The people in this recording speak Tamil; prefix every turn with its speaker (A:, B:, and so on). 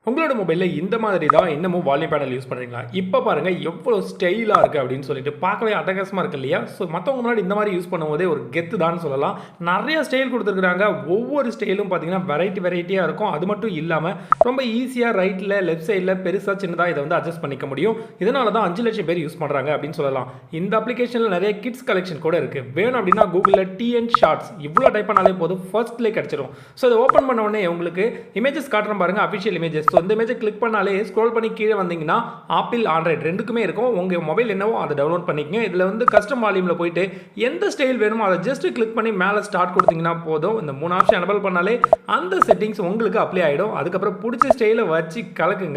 A: உங்களோட மொபைலில் இந்த மாதிரி தான் இன்னமும் வால்யூம் பேனல் யூஸ் பண்ணுறீங்களா? இப்போ பாருங்கள் எவ்வளோ ஸ்டைலாக இருக்குது அப்படின்னு சொல்லிட்டு பார்க்கவே அட்டகாசமாக இருக்குது இல்லையா? ஸோ மற்றவங்க முன்னாடி இந்த மாதிரி யூஸ் பண்ணும்போதே ஒரு கெத்து தான் சொல்லலாம். நிறைய ஸ்டைல் கொடுத்துருக்குறாங்க. ஒவ்வொரு ஸ்டைலும் பார்த்தீங்கன்னா வெரைட்டியாக இருக்கும். அது மட்டும் இல்லாமல் ரொம்ப ஈஸியாக ரைட்டில் லெஃப்ட் சைடில் பெருசாக சின்னதாக இதை வந்து அட்ஜஸ்ட் பண்ணிக்க முடியும். இதனால தான் 5 லட்சம் பேர் யூஸ் பண்ணுறாங்க அப்படின்னு சொல்லலாம். இந்த அப்ளிகேஷனில் நிறைய கிட்ஸ் கலெக்ஷன் கூட இருக்குது. வேணும் அப்படின்னா கூகுளில் AppTn ஷார்ட்ஸ் இவ்வளோ டைப் பண்ணாலே போதும், ஃபர்ஸ்ட்லேயே கிடச்சிரும். ஸோ இதை ஓப்பன் பண்ண உடனே உங்களுக்கு இமேஜஸ் காட்டுறேன் பாருங்கள், அஃபிஷியல் இமேஜஸ். ஸோ இந்த இமேஜை கிளிக் பண்ணாலே ஸ்க்ரோல் பண்ணி கீழே வந்தீங்கன்னா ஆப்பிள் ஆண்ட்ராய்டு ரெண்டுக்குமே இருக்கும். உங்கள் மொபைல் என்னவோ அதை டவுன்லோட் பண்ணிக்கங்க. இதில் வந்து கஸ்டம் வால்யூமில் போயிட்டு எந்த ஸ்டைல் வேணுமோ அதை ஜஸ்ட் கிளிக் பண்ணி மேலே ஸ்டார்ட் கொடுத்தீங்கன்னா போதும். இந்த 3 ஆப்ஷன் எனபிள் பண்ணாலே அந்த செட்டிங்ஸ் உங்களுக்கு அப்ளை ஆகிடும். அதுக்கப்புறம் பிடிச்ச ஸ்டைலை வச்சு கலக்குங்க.